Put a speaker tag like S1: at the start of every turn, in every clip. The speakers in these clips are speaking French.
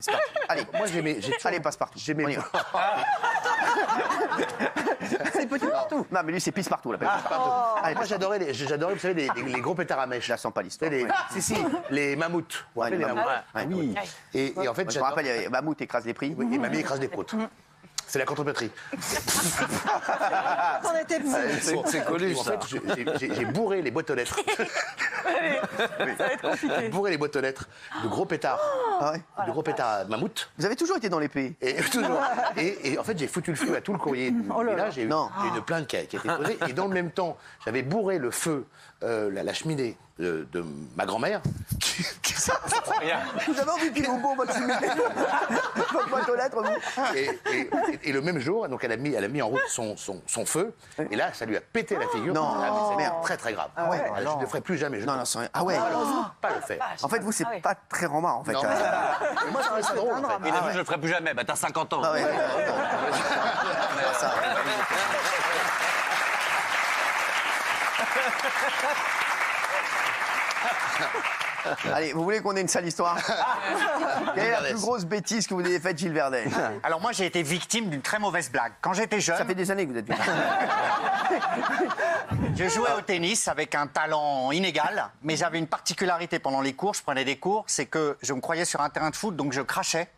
S1: C'est parti. Allez,
S2: Moi,
S1: allez, passe-partout.
S2: J'aimais
S1: On y va. C'est petit partout. Non, mais lui, c'est pisse-partout. Allez,
S2: Moi, j'adorais, vous savez, les gros pétards à mèche.
S1: je la sens pas l'histoire.
S2: Si, les mammouths. Vous
S1: Ouais,
S2: rappelez,
S1: les
S2: les
S1: mammouths.
S2: mammouths.
S1: Ouais, oui.
S2: Et en fait,
S1: Je me rappelle, il y avait Mammouth écrase les prix.
S2: Oui, et mamie écrase des croûtes. C'est la contrepétrie.
S3: On était petits.
S4: C'est connu,
S2: En
S4: ça.
S2: fait, j'ai bourré les boîtes aux lettres.
S3: Ça va être compliqué.
S2: Bourré les boîtes aux lettres de gros pétards.
S1: Ah ouais.
S2: De gros pétards à mammouth.
S1: Vous avez toujours été dans l'épée.
S2: Et toujours. Et en fait, j'ai foutu le feu à tout le courrier.
S3: Oh là
S2: Et là,
S3: là.
S2: j'ai eu
S1: Non.
S2: une plainte qui a été posée. Et dans le même temps, j'avais bourré le feu, la cheminée de ma grand-mère.
S1: Vous avez envie qu'il vous bourre votre cheminée, votre boîte aux lettres, vous.
S2: Et le même jour, donc elle a mis en route son feu. Et là, ça lui a pété la figure.
S1: Non.
S2: Ah, mais c'était
S1: Merde.
S2: très très grave.
S1: Ah ouais.
S2: Je ne le ferai plus jamais.
S1: Non, non, c'est rien. Ah ouais.
S2: Pas le faire.
S1: En fait, vous, c'est pas très romain, en fait.
S2: Non, moi, ça reste drôle. En fait.
S4: Il a dit je le ferai plus jamais. Bah t'as 50 ans.
S1: Ah ouais. Ça. Allez, vous voulez qu'on ait une sale histoire? Quelle est la plus grosse bêtise que vous ayez faite, Gilles Verdet?
S5: Alors moi j'ai été victime d'une très mauvaise blague. Quand j'étais jeune,
S1: Ça fait des années que vous êtes bien.
S5: je jouais au tennis avec un talent inégal, mais j'avais une particularité pendant les cours, je prenais des cours, c'est que je me croyais sur un terrain de foot, donc je crachais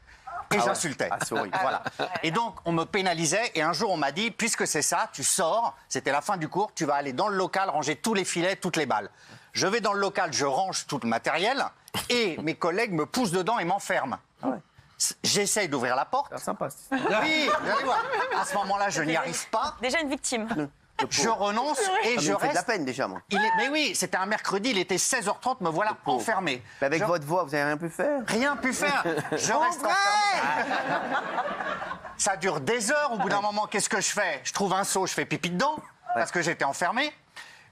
S5: et j'insultais.
S1: Ah, c'est horrible.
S5: Voilà. Et donc on me pénalisait et un jour on m'a dit, puisque c'est ça, tu sors, c'était la fin du cours, tu vas aller dans le local ranger tous les filets, toutes les balles. Je vais dans le local, je range tout le matériel et mes collègues me poussent dedans et m'enferment. J'essaye d'ouvrir la porte.
S1: C'est sympa.
S5: Oui, vous allez voir. À ce moment-là, je n'y arrive pas.
S6: Déjà une victime.
S5: Je renonce et
S1: Ah, mais
S5: je
S1: vous faites de la
S5: reste.
S1: peine, déjà, moi.
S5: Mais oui, c'était un mercredi, il était 16h30, me voilà enfermé.
S1: Mais avec
S5: Je-
S1: votre voix, vous avez rien pu faire?
S5: Rien pu faire. Je reste enfermé. Ça dure des heures. Au bout d'un moment, qu'est-ce que je fais? Je trouve un seau, je fais pipi dedans parce que j'étais enfermé.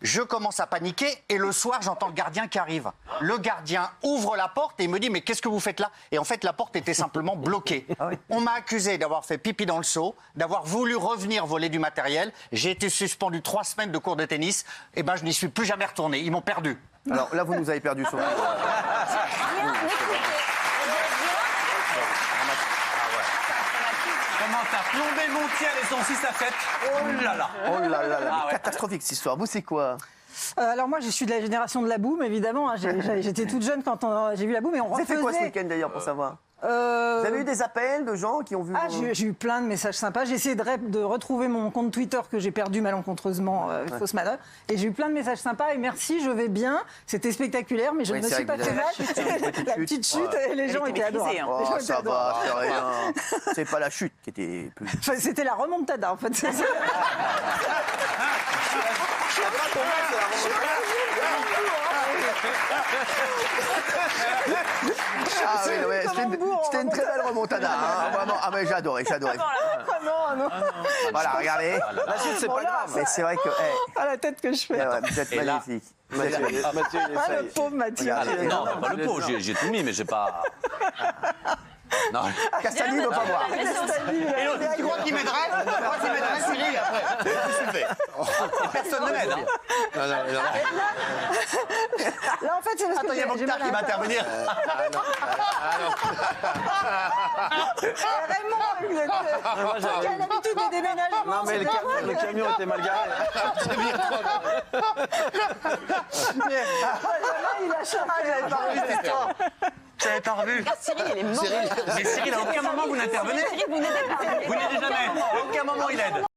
S5: Je commence à paniquer et le soir, j'entends le gardien qui arrive. Le gardien ouvre la porte et il me dit « Mais qu'est-ce que vous faites là ?» Et en fait, la porte était simplement bloquée. On m'a accusé d'avoir fait pipi dans le seau, d'avoir voulu revenir voler du matériel. J'ai été suspendu 3 semaines de cours de tennis. Et ben, je n'y suis plus jamais retourné. Ils m'ont perdu.
S1: Alors là, vous nous avez perdu sur
S4: Comment t'as plombé mon ciel et son 6 à 7? Oh là là.
S1: Oh là là là,
S4: Ah ouais.
S1: catastrophique cette histoire. Vous, c'est quoi?
S3: Alors moi, je suis de la génération de la boum, évidemment. Hein. J'étais toute jeune quand j'ai vu la boum. Et on
S1: Vous avez fait quoi ce
S3: refaisait,
S1: week-end d'ailleurs pour savoir?
S3: euh,
S1: Vous avez eu des appels de gens qui ont vu?
S3: Ah, j'ai eu plein de messages sympas. J'ai essayé de retrouver mon compte Twitter que j'ai perdu malencontreusement, fausse manœuvre. Et j'ai eu plein de messages sympas. Et merci, je vais bien. C'était spectaculaire, mais je
S1: Oui,
S3: ne me
S1: c'est
S3: suis
S1: vrai
S3: pas
S1: que
S3: fait
S1: vous
S3: mal.
S1: avez-
S3: La petite chute, et les gens étaient adorables.
S6: hein.
S3: Les gens
S1: Oh,
S3: étaient
S1: ça va,
S3: adorables.
S1: c'est rien. C'est pas la chute qui était plus...
S3: Enfin, c'était la remontada, en fait. C'est ça.
S1: Ah oui, ouais, c'était une très belle remontada. Hein, vraiment. Ah mais j'ai adoré.
S3: Ah non.
S1: Voilà, regardez.
S4: La suite, c'est pas grave.
S1: Mais c'est vrai que...
S3: Ah, la tête que je fais.
S1: vous êtes
S4: Et là-
S1: magnifique.
S4: Mathieu, il
S3: Ah, le
S4: essaye.
S3: pauvre Mathieu.
S1: Regardez.
S4: Non, pas le pot, j'ai tout mis, mais j'ai pas. Non.
S1: Castagny ne veut pas voir.
S5: Et l'autre, tu crois qu'il m'aiderait? Tu crois qu'il m'aiderait, Philippe?
S4: Personne ne l'aide, hein.
S3: Là, en fait, c'est parce
S5: Attends,
S3: que
S5: il y a
S3: j'ai
S5: Mokhtar
S3: mal
S5: qui
S3: à
S5: va
S3: la tête.
S5: intervenir.
S3: Raymond, il était... Qui a l'habitude des déménagements.
S4: Non, mais le camion était mal garé.
S3: Il a changé.
S5: J'avais pas revu.
S6: Cyril, il est mort.
S5: Mais Cyril, à aucun moment vous n'intervenez.
S6: Cyril, vous n'aidez pas.
S5: Vous n'aidez jamais. À aucun moment il aide.